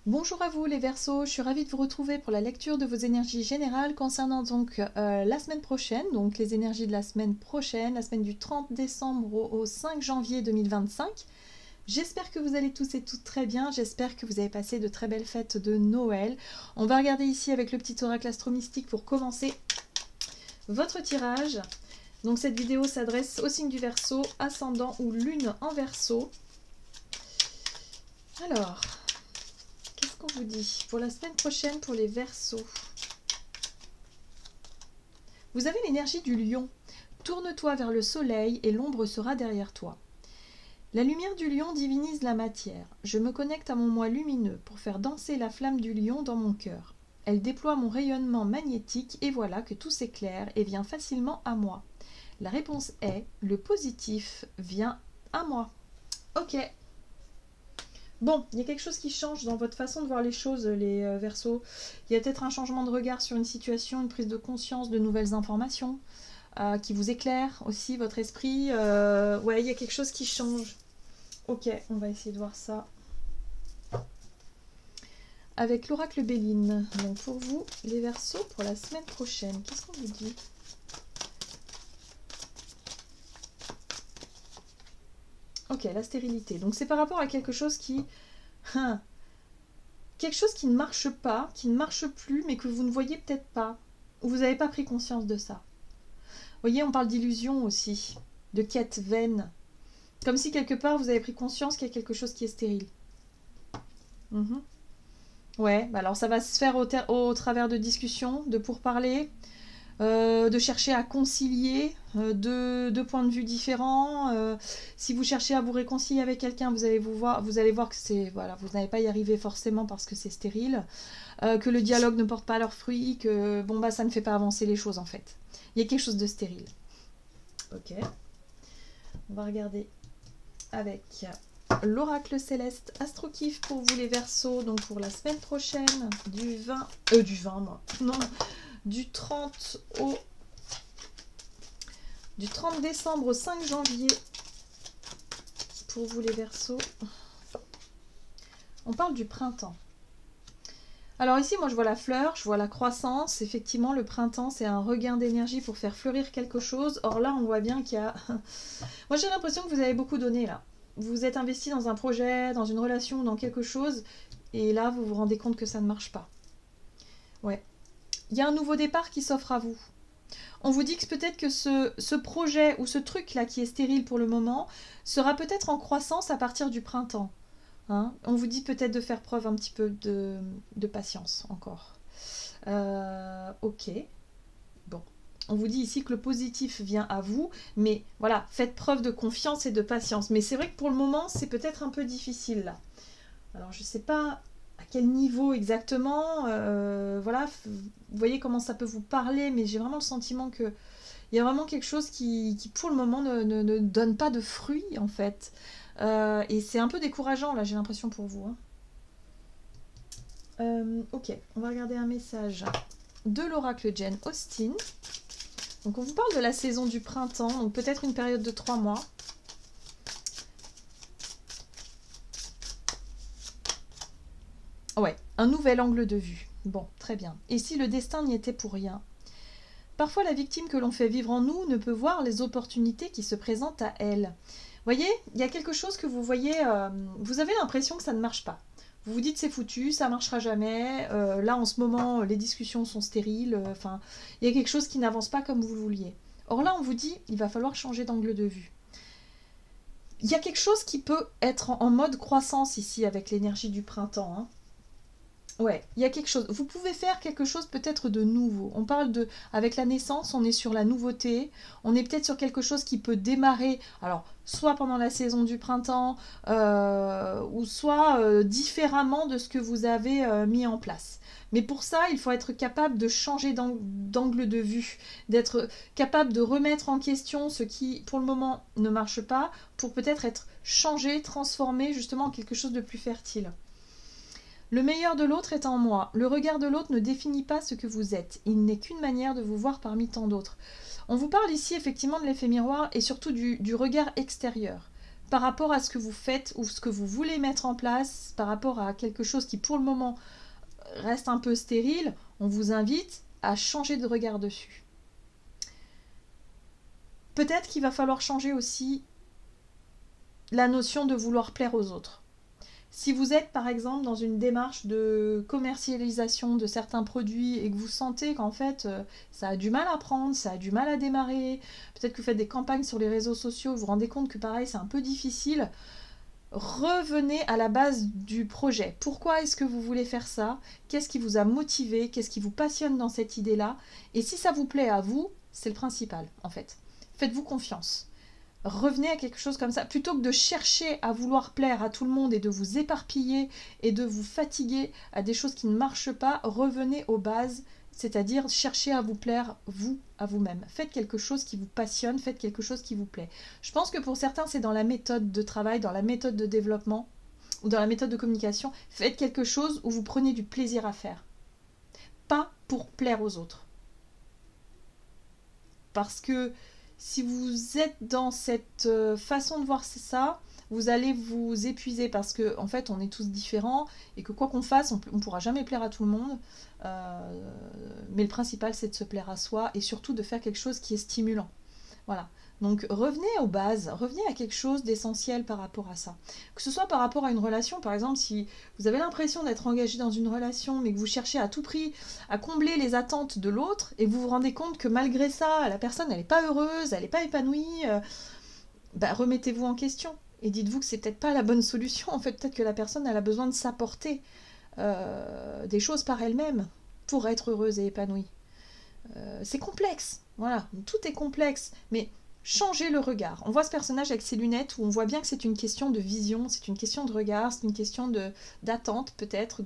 Bonjour à vous les Verseaux, je suis ravie de vous retrouver pour la lecture de vos énergies générales concernant donc la semaine prochaine, donc les énergies de la semaine prochaine, la semaine du 30 décembre au 5 janvier 2025. J'espère que vous allez tous et toutes très bien, j'espère que vous avez passé de très belles fêtes de Noël. On va regarder ici avec le petit oracle astro-mystique pour commencer votre tirage. Donc cette vidéo s'adresse au signe du Verseau, ascendant ou lune en Verseau. Alors, qu'est-ce qu'on vous dit pour la semaine prochaine pour les Verseaux? Vous avez l'énergie du lion. Tourne-toi vers le soleil et l'ombre sera derrière toi. La lumière du lion divinise la matière. Je me connecte à mon moi lumineux pour faire danser la flamme du lion dans mon cœur. Elle déploie mon rayonnement magnétique et voilà que tout s'éclaire et vient facilement à moi. La réponse est le positif vient à moi. Ok. Bon, il y a quelque chose qui change dans votre façon de voir les choses, les Verseaux. Il y a peut-être un changement de regard sur une situation, une prise de conscience de nouvelles informations qui vous éclairent aussi votre esprit. Ouais, il y a quelque chose qui change. Ok, on va essayer de voir ça. Avec l'oracle Béline. Donc pour vous, les Verseaux, pour la semaine prochaine, qu'est-ce qu'on vous dit? Ok, la stérilité. Donc c'est par rapport à quelque chose qui... quelque chose qui ne marche pas, qui ne marche plus, mais que vous ne voyez peut-être pas. Ou vous n'avez pas pris conscience de ça. Vous voyez, on parle d'illusion aussi, de quête vaine. Comme si quelque part vous avez pris conscience qu'il y a quelque chose qui est stérile. Ouais, bah alors ça va se faire au travers de discussions, de pourparlers, de chercher à concilier deux points de vue différents. Si vous cherchez à vous réconcilier avec quelqu'un, vous allez voir que c'est voilà, vous n'allez pas y arriver forcément parce que c'est stérile, que le dialogue ne porte pas leurs fruits, que bon bah ça ne fait pas avancer les choses en fait. Il y a quelque chose de stérile. Ok. On va regarder avec l'oracle céleste Astro-Kiff pour vous les Verseaux, donc pour la semaine prochaine, du 20, du 20 moi, non, du 30 décembre au 5 janvier, pour vous les Verseaux. On parle du printemps. Alors ici, moi je vois la fleur, je vois la croissance. Effectivement, le printemps, c'est un regain d'énergie pour faire fleurir quelque chose. Or là, on voit bien qu'il y a... Moi j'ai l'impression que vous avez beaucoup donné là. Vous êtes investi dans un projet, dans une relation, dans quelque chose, et là, vous vous rendez compte que ça ne marche pas. Ouais. Il y a un nouveau départ qui s'offre à vous. On vous dit que peut-être que ce projet ou ce truc-là qui est stérile pour le moment sera peut-être en croissance à partir du printemps. Hein, on vous dit peut-être de faire preuve un petit peu de patience encore. Ok. Bon. On vous dit ici que le positif vient à vous, mais voilà, faites preuve de confiance et de patience. Mais c'est vrai que pour le moment, c'est peut-être un peu difficile là. Alors je ne sais pas à quel niveau exactement, voilà, vous voyez comment ça peut vous parler, mais j'ai vraiment le sentiment que il y a vraiment quelque chose qui pour le moment ne donne pas de fruits en fait. Et c'est un peu décourageant là, j'ai l'impression pour vous. Hein. Ok, on va regarder un message de l'oracle Jane Austen. Donc on vous parle de la saison du printemps, donc peut-être une période de 3 mois. Ouais, un nouvel angle de vue. Bon, très bien. Et si le destin n'y était pour rien? Parfois la victime que l'on fait vivre en nous ne peut voir les opportunités qui se présentent à elle. Vous voyez, il y a quelque chose que vous voyez, vous avez l'impression que ça ne marche pas. Vous vous dites c'est foutu, ça marchera jamais. Là en ce moment, les discussions sont stériles. Enfin, il y a quelque chose qui n'avance pas comme vous le vouliez. Or là, on vous dit, il va falloir changer d'angle de vue. Il y a quelque chose qui peut être en mode croissance ici avec l'énergie du printemps. Hein. Ouais, il y a quelque chose. Vous pouvez faire quelque chose peut-être de nouveau. On parle de, avec la naissance, on est sur la nouveauté. On est peut-être sur quelque chose qui peut démarrer. Alors, soit pendant la saison du printemps, ou soit différemment de ce que vous avez mis en place. Mais pour ça, il faut être capable de changer d'angle de vue, d'être capable de remettre en question ce qui, pour le moment, ne marche pas, pour peut-être être changé, transformé justement en quelque chose de plus fertile. Le meilleur de l'autre est en moi. Le regard de l'autre ne définit pas ce que vous êtes. Il n'est qu'une manière de vous voir parmi tant d'autres. On vous parle ici effectivement de l'effet miroir et surtout du regard extérieur. par rapport à ce que vous faites ou ce que vous voulez mettre en place, par rapport à quelque chose qui pour le moment reste un peu stérile, on vous invite à changer de regard dessus. Peut-être qu'il va falloir changer aussi la notion de vouloir plaire aux autres. Si vous êtes par exemple dans une démarche de commercialisation de certains produits et que vous sentez qu'en fait ça a du mal à prendre, ça a du mal à démarrer, peut-être que vous faites des campagnes sur les réseaux sociaux, vous vous rendez compte que pareil c'est un peu difficile, revenez à la base du projet. Pourquoi est-ce que vous voulez faire ça? Qu'est-ce qui vous a motivé? Qu'est-ce qui vous passionne dans cette idée-là? Et si ça vous plaît à vous, c'est le principal en fait. Faites-vous confiance. Revenez à quelque chose comme ça, plutôt que de chercher à vouloir plaire à tout le monde et de vous éparpiller et de vous fatiguer à des choses qui ne marchent pas, revenez aux bases, c'est-à-dire cherchez à vous plaire, vous, à vous-même. Faites quelque chose qui vous passionne, faites quelque chose qui vous plaît. Je pense que pour certains, c'est dans la méthode de travail, dans la méthode de développement ou dans la méthode de communication. Faites quelque chose où vous prenez du plaisir à faire. Pas pour plaire aux autres. Parce que si vous êtes dans cette façon de voir ça, vous allez vous épuiser parce que en fait on est tous différents et que quoi qu'on fasse, on ne pourra jamais plaire à tout le monde. Mais le principal c'est de se plaire à soi et surtout de faire quelque chose qui est stimulant. Voilà. Donc revenez aux bases, revenez à quelque chose d'essentiel par rapport à ça. Que ce soit par rapport à une relation, par exemple, si vous avez l'impression d'être engagé dans une relation, mais que vous cherchez à tout prix à combler les attentes de l'autre, et vous vous rendez compte que malgré ça, la personne, elle n'est pas heureuse, elle n'est pas épanouie, remettez-vous en question. Et dites-vous que c'est peut-être pas la bonne solution. En fait, peut-être que la personne, elle a besoin de s'apporter des choses par elle-même pour être heureuse et épanouie. C'est complexe, voilà, tout est complexe, mais changez le regard. On voit ce personnage avec ses lunettes où on voit bien que c'est une question de vision, c'est une question de regard, c'est une question d'attente peut-être,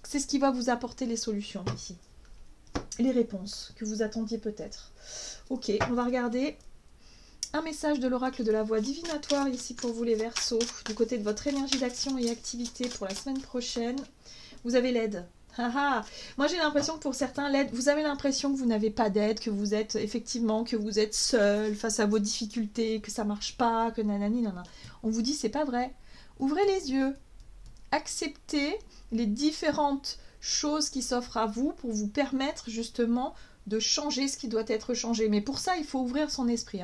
c'est ce qui va vous apporter les solutions ici. Les réponses que vous attendiez peut-être. Ok, on va regarder un message de l'oracle de la voix divinatoire ici pour vous les Verseaux, du côté de votre énergie d'action et activité pour la semaine prochaine. Vous avez l'aide. Moi j'ai l'impression que pour certains l'aide, vous avez l'impression que vous n'avez pas d'aide, que vous êtes effectivement, que vous êtes seul face à vos difficultés, que ça marche pas, que nanani nanana. On vous dit c'est pas vrai. Ouvrez les yeux, acceptez les différentes choses qui s'offrent à vous pour vous permettre justement de changer ce qui doit être changé. Mais pour ça il faut ouvrir son esprit.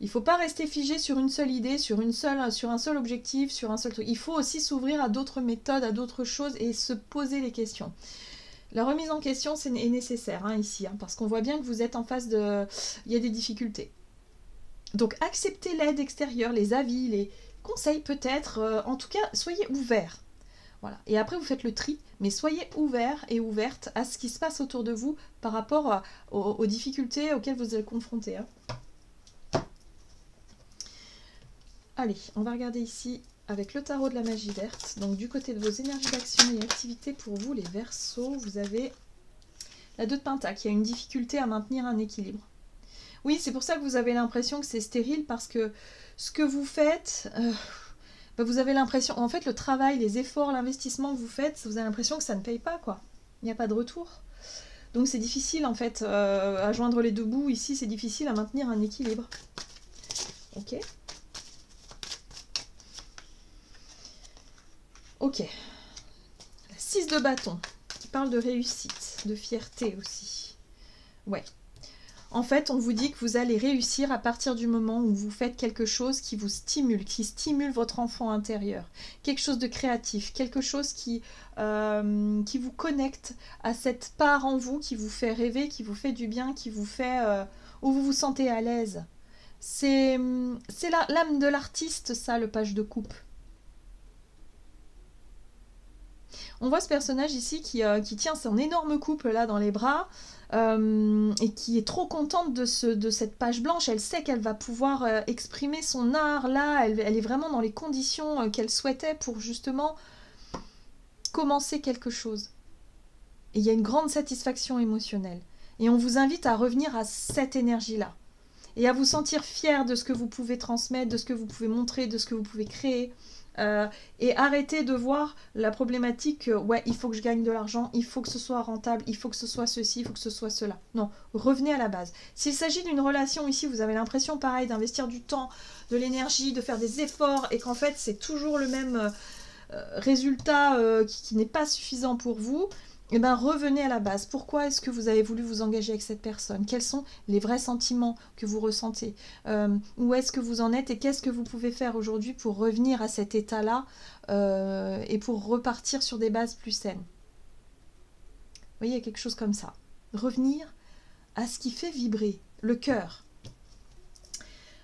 Il ne faut pas rester figé sur une seule idée, sur un seul objectif, sur un seul truc. Il faut aussi s'ouvrir à d'autres méthodes, à d'autres choses et se poser les questions. La remise en question est nécessaire ici, parce qu'on voit bien que vous êtes en face de... Il y a des difficultés. Donc acceptez l'aide extérieure, les avis, les conseils peut-être. En tout cas, soyez ouverts. Voilà. Et après, vous faites le tri, mais soyez ouverts et ouvertes à ce qui se passe autour de vous par rapport aux difficultés auxquelles vous êtes confrontés. Allez, on va regarder ici avec le tarot de la magie verte. Donc du côté de vos énergies d'action et activité pour vous, les Verseaux, vous avez la 2 de Pentacle. Il y a une difficulté à maintenir un équilibre. Oui, c'est pour ça que vous avez l'impression que c'est stérile, parce que ce que vous faites, vous avez l'impression... En fait, le travail, les efforts, l'investissement que vous faites, vous avez l'impression que ça ne paye pas, quoi. Il n'y a pas de retour. Donc c'est difficile, en fait, à joindre les deux bouts. Ici, c'est difficile à maintenir un équilibre. Ok. Ok, la 6 de bâton, qui parle de réussite, de fierté aussi. Ouais. En fait, on vous dit que vous allez réussir à partir du moment où vous faites quelque chose qui vous stimule, qui stimule votre enfant intérieur. Quelque chose de créatif, quelque chose qui vous connecte à cette part en vous qui vous fait rêver, qui vous fait du bien, qui vous fait... où vous vous sentez à l'aise. C'est l'âme de l'artiste, ça, le page de coupe. On voit ce personnage ici qui tient son énorme coupe là dans les bras et qui est trop contente de cette page blanche. Elle sait qu'elle va pouvoir exprimer son art là. Elle est vraiment dans les conditions qu'elle souhaitait pour justement commencer quelque chose. Et il y a une grande satisfaction émotionnelle. Et on vous invite à revenir à cette énergie-là. Et à vous sentir fier de ce que vous pouvez transmettre, de ce que vous pouvez montrer, de ce que vous pouvez créer. Et arrêtez de voir la problématique, ouais, il faut que je gagne de l'argent, il faut que ce soit rentable, il faut que ce soit ceci, il faut que ce soit cela. Non, revenez à la base. S'il s'agit d'une relation ici, vous avez l'impression, pareil, d'investir du temps, de l'énergie, de faire des efforts, et qu'en fait, c'est toujours le même résultat qui n'est pas suffisant pour vous, eh ben, revenez à la base. Pourquoi est-ce que vous avez voulu vous engager avec cette personne? Quels sont les vrais sentiments que vous ressentez? Où est-ce que vous en êtes et qu'est-ce que vous pouvez faire aujourd'hui pour revenir à cet état-là et pour repartir sur des bases plus saines? Vous voyez, il y a quelque chose comme ça. Revenir à ce qui fait vibrer le cœur.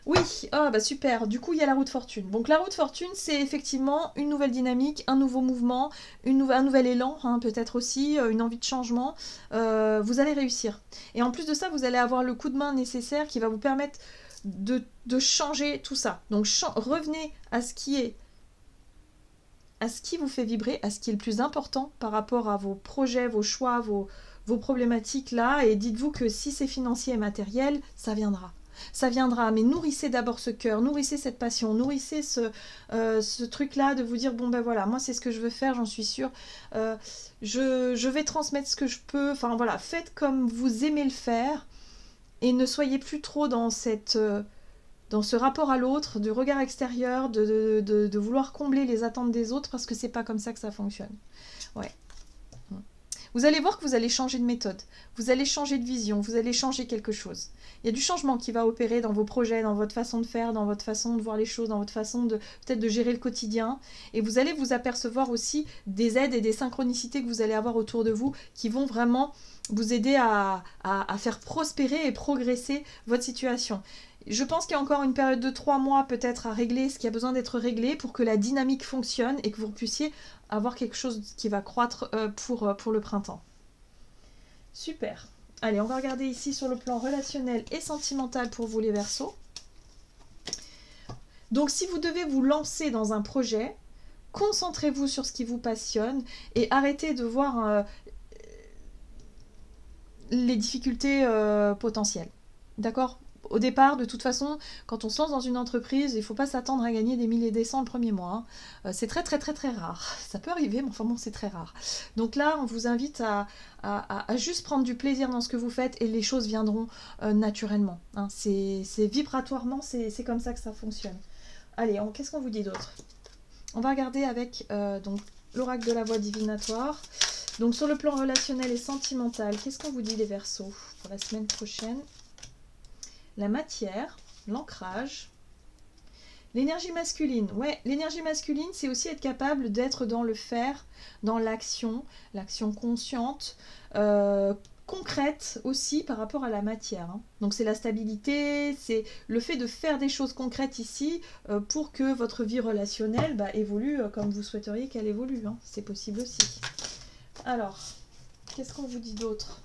Oui, ah bah super, du coup il y a la roue de fortune. Donc la roue de fortune, c'est effectivement une nouvelle dynamique, un nouveau mouvement, un nouvel élan, hein, peut-être aussi, une envie de changement. Vous allez réussir. Et en plus de ça, vous allez avoir le coup de main nécessaire qui va vous permettre de changer tout ça. Donc revenez à ce qui vous fait vibrer, à ce qui est le plus important par rapport à vos projets, vos choix, vos problématiques là, et dites-vous que si c'est financier et matériel, ça viendra. Ça viendra, mais nourrissez d'abord ce cœur, nourrissez cette passion, nourrissez ce truc-là de vous dire, bon ben voilà, moi c'est ce que je veux faire, j'en suis sûre, je vais transmettre ce que je peux, enfin voilà, faites comme vous aimez le faire, et ne soyez plus trop dans ce rapport à l'autre, du regard extérieur, de vouloir combler les attentes des autres, parce que c'est pas comme ça que ça fonctionne. Ouais. Vous allez voir que vous allez changer de méthode, vous allez changer de vision, vous allez changer quelque chose. Il y a du changement qui va opérer dans vos projets, dans votre façon de faire, dans votre façon de voir les choses, dans votre façon peut-être de gérer le quotidien. Et vous allez vous apercevoir aussi des aides et des synchronicités que vous allez avoir autour de vous qui vont vraiment vous aider à faire prospérer et progresser votre situation. Je pense qu'il y a encore une période de 3 mois peut-être à régler ce qui a besoin d'être réglé pour que la dynamique fonctionne et que vous puissiez avoir quelque chose qui va croître pour le printemps. Super. Allez, on va regarder ici sur le plan relationnel et sentimental pour vous les Verseaux. Donc si vous devez vous lancer dans un projet, concentrez-vous sur ce qui vous passionne et arrêtez de voir les difficultés potentielles. D'accord ? Au départ, de toute façon, quand on se lance dans une entreprise, il ne faut pas s'attendre à gagner des 1000 et des 100 le premier mois. Hein. C'est très très très très rare. Ça peut arriver, mais enfin bon, c'est très rare. Donc là, on vous invite à juste prendre du plaisir dans ce que vous faites et les choses viendront naturellement. Hein. C'est vibratoirement, c'est comme ça que ça fonctionne. Allez, qu'est-ce qu'on vous dit d'autre? On va regarder avec donc l'oracle de la voix divinatoire. Donc sur le plan relationnel et sentimental, qu'est-ce qu'on vous dit les Verseaux pour la semaine prochaine? La matière, l'ancrage, l'énergie masculine. Ouais, l'énergie masculine, c'est aussi être capable d'être dans le faire, dans l'action consciente, concrète aussi par rapport à la matière. Hein. Donc c'est la stabilité, c'est le fait de faire des choses concrètes ici pour que votre vie relationnelle évolue comme vous souhaiteriez qu'elle évolue. Hein. C'est possible aussi. Alors, qu'est-ce qu'on vous dit d'autre ?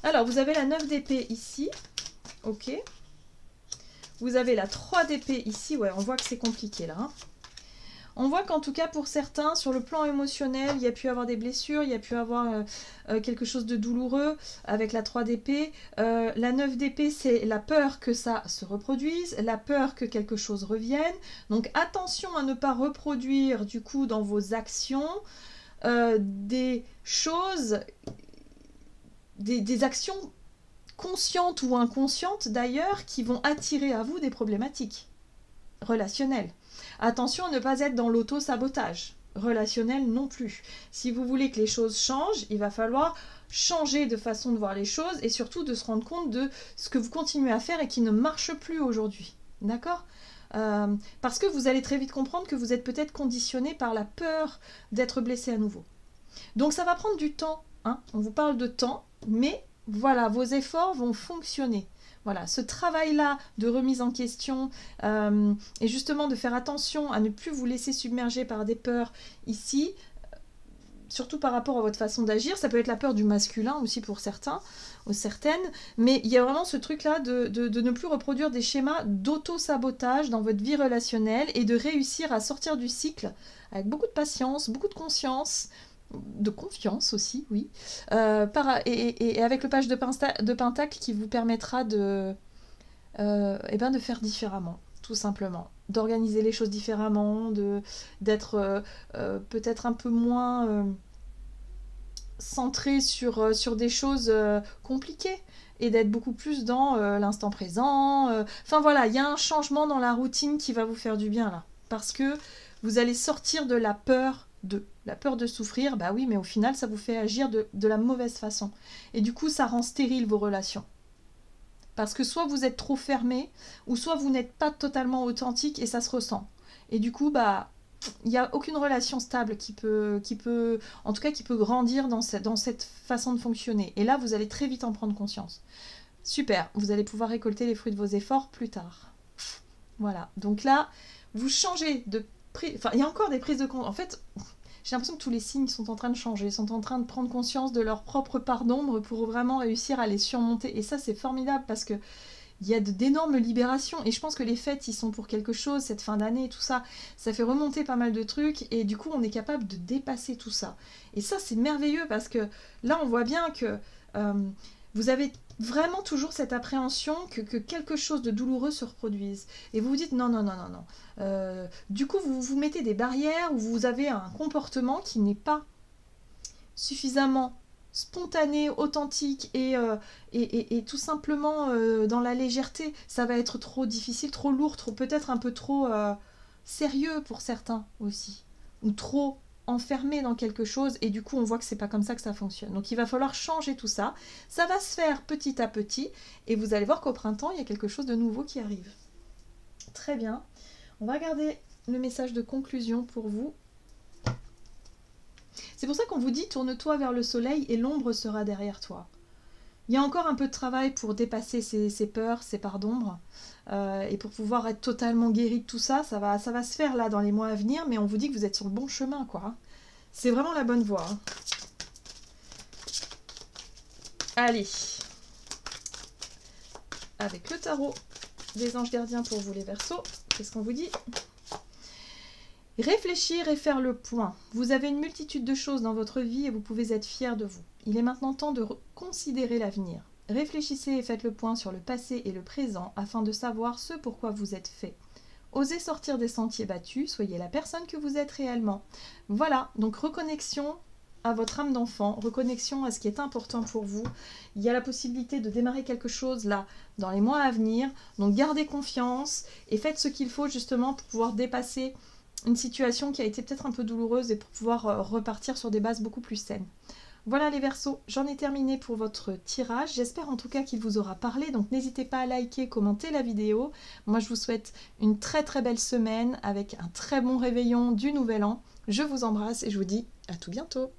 Alors, vous avez la 9 d'épée ici. Ok. Vous avez la 3 d'épée ici. Ouais, on voit que c'est compliqué là. Hein. On voit qu'en tout cas, pour certains, sur le plan émotionnel, il y a pu avoir des blessures, il y a pu avoir quelque chose de douloureux avec la 3 d'épée. La 9 d'épée, c'est la peur que ça se reproduise, la peur que quelque chose revienne. Donc, attention à ne pas reproduire, du coup, dans vos actions, des choses... Des actions conscientes ou inconscientes d'ailleurs qui vont attirer à vous des problématiques relationnelles. Attention à ne pas être dans l'auto-sabotage relationnel non plus. Si vous voulez que les choses changent, il va falloir changer de façon de voir les choses et surtout de se rendre compte de ce que vous continuez à faire et qui ne marche plus aujourd'hui. D'accord ? Parce que vous allez très vite comprendre que vous êtes peut-être conditionné par la peur d'être blessé à nouveau. Donc ça va prendre du temps. Hein. On vous parle de temps. Mais voilà, vos efforts vont fonctionner. Voilà, ce travail-là de remise en question et justement de faire attention à ne plus vous laisser submerger par des peurs ici, surtout par rapport à votre façon d'agir. Ça peut être la peur du masculin aussi pour certains ou certaines, mais il y a vraiment ce truc-là de ne plus reproduire des schémas d'auto-sabotage dans votre vie relationnelle et de réussir à sortir du cycle avec beaucoup de patience, beaucoup de conscience, de confiance aussi, oui, et avec le page de Pentacle qui vous permettra et ben de faire différemment, tout simplement. D'organiser les choses différemment, d'être peut-être un peu moins centré sur des choses compliquées et d'être beaucoup plus dans l'instant présent. Enfin voilà, il y a un changement dans la routine qui va vous faire du bien là. Parce que vous allez sortir de la peur de souffrir, bah oui, mais au final, ça vous fait agir de la mauvaise façon. Et du coup, ça rend stérile vos relations. Parce que soit vous êtes trop fermé, ou soit vous n'êtes pas totalement authentique et ça se ressent. Et du coup, bah, il n'y a aucune relation stable en tout cas, qui peut grandir dans cette façon de fonctionner. Et là, vous allez très vite en prendre conscience. Super, vous allez pouvoir récolter les fruits de vos efforts plus tard. Voilà, donc là, vous changez de prise... Enfin, il y a encore des prises de conscience. En fait, j'ai l'impression que tous les signes sont en train de changer, sont en train de prendre conscience de leur propre part d'ombre pour vraiment réussir à les surmonter. Et ça, c'est formidable parce que il y a d'énormes libérations. Et je pense que les fêtes, ils sont pour quelque chose, cette fin d'année, tout ça. Ça fait remonter pas mal de trucs. Et du coup, on est capable de dépasser tout ça. Et ça, c'est merveilleux parce que là, on voit bien que vous avez vraiment toujours cette appréhension que quelque chose de douloureux se reproduise. Et vous vous dites non, non, non, non, non. Du coup, vous vous mettez des barrières ou vous avez un comportement qui n'est pas suffisamment spontané, authentique et tout simplement dans la légèreté. Ça va être trop difficile, trop lourd, peut-être un peu trop sérieux pour certains aussi. Ou trop enfermé dans quelque chose et du coup on voit que c'est pas comme ça que ça fonctionne. Donc il va falloir changer tout ça. Ça va se faire petit à petit et vous allez voir qu'au printemps il y a quelque chose de nouveau qui arrive. Très bien. On va regarder le message de conclusion pour vous. C'est pour ça qu'on vous dit tourne-toi vers le soleil et l'ombre sera derrière toi. Il y a encore un peu de travail pour dépasser ces peurs, ces parts d'ombre. Et pour pouvoir être totalement guéri de tout ça, ça va se faire là dans les mois à venir, mais on vous dit que vous êtes sur le bon chemin, quoi. C'est vraiment la bonne voie. Hein. Allez. Avec le tarot des anges gardiens pour vous les Verseaux, qu'est-ce qu'on vous dit ? Réfléchir et faire le point. Vous avez une multitude de choses dans votre vie et vous pouvez être fiers de vous. Il est maintenant temps de considérer l'avenir. Réfléchissez et faites le point sur le passé et le présent afin de savoir ce pourquoi vous êtes fait. Osez sortir des sentiers battus, soyez la personne que vous êtes réellement. Voilà, donc reconnexion à votre âme d'enfant, reconnexion à ce qui est important pour vous. Il y a la possibilité de démarrer quelque chose là dans les mois à venir. Donc gardez confiance et faites ce qu'il faut justement pour pouvoir dépasser une situation qui a été peut-être un peu douloureuse et pour pouvoir repartir sur des bases beaucoup plus saines. Voilà les Verseaux, j'en ai terminé pour votre tirage. J'espère en tout cas qu'il vous aura parlé. Donc n'hésitez pas à liker, commenter la vidéo. Moi je vous souhaite une très très belle semaine avec un très bon réveillon du Nouvel An. Je vous embrasse et je vous dis à tout bientôt.